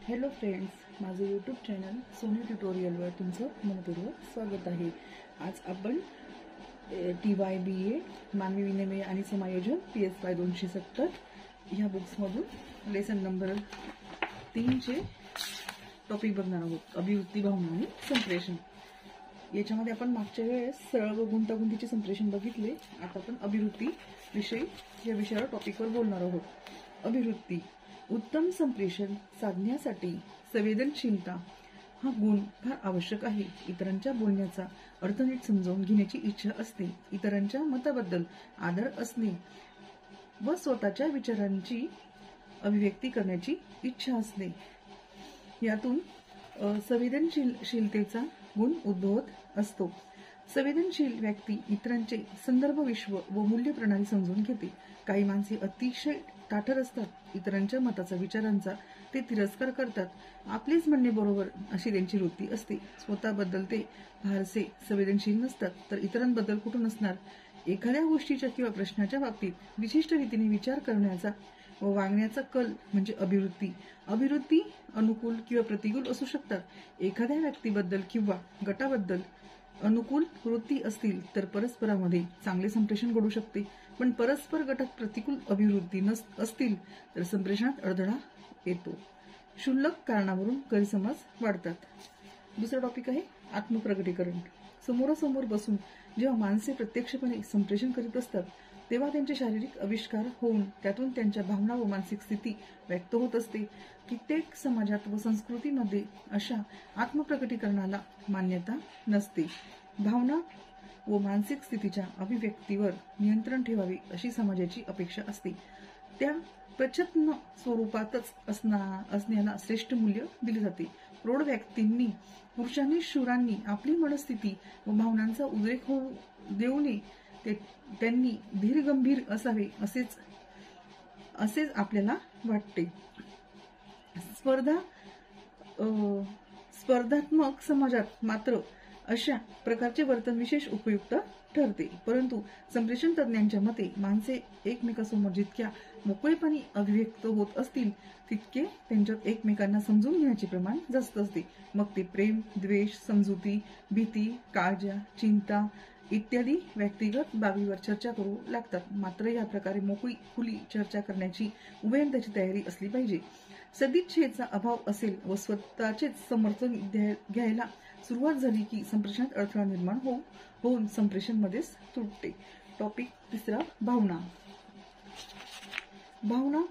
Hello friends, माझं YouTube channel Sony ट्युटोरियलवर तुमचं मनपूर्वक स्वागत आहे। आज आपण TYBA मानवी विनिमय आणि समायोजन PSY 270 ह्या बुक्समधून लेसन नंबर 3 चे टॉपिक बघणार आहोत, अभिवृत्ती, भावना आणि संप्रेषण। याच्यामध्ये आपण मागच्या वेळेस सरळ व गुंतागुंतीचे संप्रेषण बघितले। आता आपण अभिवृत्ती विषयी या विषयावर टॉपिकवर बोलणार आहोत। अभिवृत्ती, उत्तम संप्रेषण साधण्यासाठी संवेदनशीलता हा गुण फार आवश्यक आहे। इतरांच्या बोलण्याचा अर्थ नीट समजून घेण्याची इच्छा असते, इतरांच्या मताबद्दल आदर असणे व स्वतःच्या विचारांची अभिव्यक्ती करण्याची इच्छा असणे, यातून संवेदनशीलतेचा गुण उद्भवत असतो। संवेदनशील व्यक्ती इतरांचे संदर्भ, विश्व व मूल्य प्रणाली समजून घेते। काही माणसे अतिशय ताठर असतात, इतरांच्या मताचा, विचारांचा ते तिरस्कार करतात। आपलेच म्हणणे बरोबर अशी त्यांची वृत्ती असते। स्वतःबद्दल ते फारसे संवेदनशील नसतात, तर इतरांबद्दल कुठून असणार। एखाद्या गोष्टीच्या किंवा प्रश्नाच्या बाबतीत विशिष्ट रीतीने विचार करण्याचा व वागण्याचा कल म्हणजे अभिवृत्ती। अभिवृत्ती अनुकूल किंवा प्रतिकूल असू शकतात। एखाद्या व्यक्तीबद्दल किंवा गटाबद्दल अनुकूल वृत्ती असतील तर परस्परामध्ये चांगले संप्रेषण घडू शकते, पण परस्पर गटात प्रतिकूल अभिवृत्ती असतील तर संप्रेषणात अडथळा येतो। क्षुल्लक कारणावरून गैरसमज वाढतात। दुसरा टॉपिक आहे आत्मप्रकटीकरण। समोरासमोर बसून जेव्हा माणसे प्रत्यक्षपणे संप्रेषण करीत असतात, तेव्हा त्यांचे शारीरिक आविष्कार होऊन त्यातून त्यांच्या भावना व मानसिक स्थिती व्यक्त होत असते। कित्येक समाजात व संस्कृतीमध्ये अशा आत्मप्रकटीकरणाला मान्यता नसते। भावना व मानसिक स्थितीच्या अभिव्यक्तीवर नियंत्रण ठेवावे अशी समाजाची अपेक्षा असते। त्या प्रच्छन्न स्वरूपातच असण्याला श्रेष्ठ मूल्य दिले जाते। प्रौढ व्यक्तींनी, पुरुषांनी, शूरांनी आपली मनस्थिती व भावनांचा उद्रेक होऊ देऊ नये, त्यांनी धीर गंभीर असावे असेच आपल्याला वाटते। स्पर्धात्मक समाजात मात्र अशा प्रकारचे वर्तन विशेष उपयुक्त ठरते। परंतु संप्रेषण तज्ञांच्या मते माणसे एकमेकांसमोर जितक्या मोकळेपणी अभिव्यक्त होत असतील, तितके त्यांच्यात एकमेकांना समजून घेण्याचे प्रमाण जास्त असते। मग ते प्रेम, द्वेष, समजुती, भीती, काळजा, चिंता इत्यादी व्यक्तिगत बाबीवर चर्चा करू लागतात। मात्र या प्रकारे मोकळी खुली चर्चा करण्याची उभयताची तयारी असली पाहिजे। सदिच्छेचा अभाव असेल व स्वतःचेच समर्थन घ्यायला सुरुवात झाली की संप्रेषणात अडथळा निर्माण होऊन संप्रेषण मध्येच तुटते। टॉपिक तिसरा, भावना। भावना,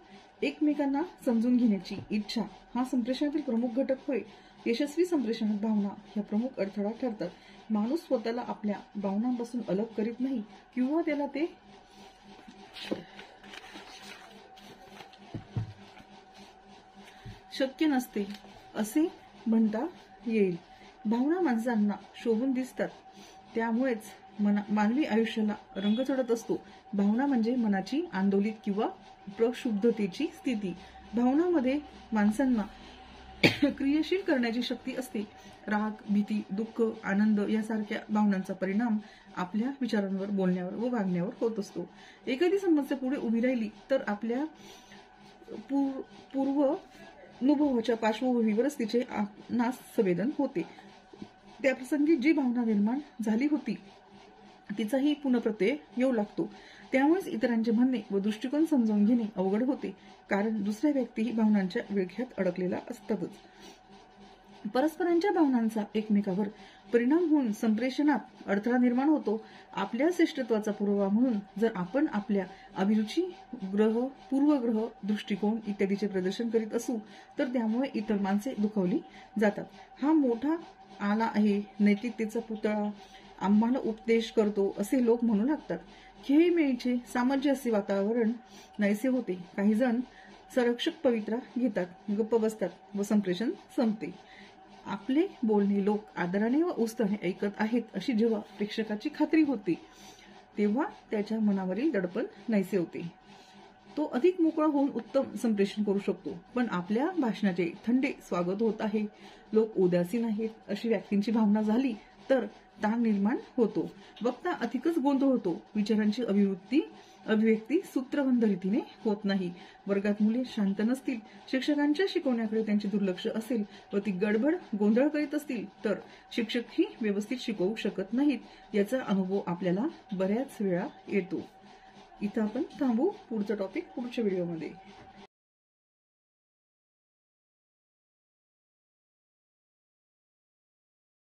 एकमेकांना समजून घेण्याची इच्छा हा संप्रेषणातील प्रमुख घटक होय। यशस्वी संप्रेषणात भावना ह्या प्रमुख अडथळा ठरतात। माणूस स्वतःला आपल्या भावनांपासून अलग करीत नाही किंवा त्याला ते शक्य नसते असे म्हणता येईल। भावना माणसांना शोभून दिसतात, त्यामुळेच मानवी आयुष्याला रंग चढत असतो। भावना म्हणजे मनाची आंदोलित किंवा प्रक्षुब्धतेची स्थिती। भावनामध्ये माणसांना क्रियाशील करण्याची शक्ती असते। राग, भीती, दुःख, आनंद यासारख्या भावनांचा परिणाम आपल्या विचारांवर, बोलण्यावर व वागण्यावर होत असतो। एखादी समस्या पुढे उभी राहिली तर आपल्या पूर्व अनुभवाच्या पार्श्वभूमीवरच तिचे आपणास संवेदन होते। त्या प्रसंगी जी भावना निर्माण झाली होती तिचाही पुनःप्रत्यय येऊ लागतो। त्यामुळेच इतरांचे म्हणणे व दृष्टिकोन समजावून घेणे अवघड होते, कारण दुसऱ्या व्यक्तीही भावनांच्या विळख्यात अडकलेला असतातच। परस्परांच्या भावनांचा एकमेकावर परिणाम होऊन संप्रेषणात अडथळा निर्माण होतो। आपल्या श्रेष्ठत्वाचा पुरावा म्हणून जर आपण आपल्या अभिरुची, पूर्वग्रह, दृष्टिकोन इत्यादीचे प्रदर्शन करीत असू तर त्यामुळे इतर माणसे दुखावली जातात। हा मोठा आला आहे, नैतिकतेचा पुतळा आम्हाला उपदेश करतो असे लोक म्हणू लागतात। खेळीमेळीचे, सामंजस्य वातावरण नाहीसे होते। काही जण संरक्षक पवित्रा घेतात, गप्प बसतात व संप्रेषण संपते। आपले बोलणे लोक आदराने व उत्साहाने ऐकत आहेत अशी जेव्हा प्रेक्षकाची खात्री होते, तेव्हा त्याच्या मनावरील दडपण नाहीसे होते। तो अधिक मोकळा होऊन उत्तम संप्रेषण करू शकतो। पण आपल्या भाषणाचे थंडे स्वागत होत आहे, लोक उदासीन आहेत अशी व्यक्तींची भावना झाली तर ताण निर्माण होतो. वक्ता अधिकच गोंधळ होतो. विचारांची अभिव्यक्ती सूत्रबद्ध रीतीने होत नाही. वर्गात मुले शांत नसतील, शिक्षकांच्या शिकवण्याकडे त्यांचे दुर्लक्ष असेल व ती गडबड गोंधळ करीत असतील तर शिक्षकही व्यवस्थित शिकवू शकत नाहीत. याचा अनुभव आपल्याला बऱ्याच वेळा येतो. इथं आपण थांबू. पुढचा टॉपिक पुढच्या व्हिडिओमध्ये.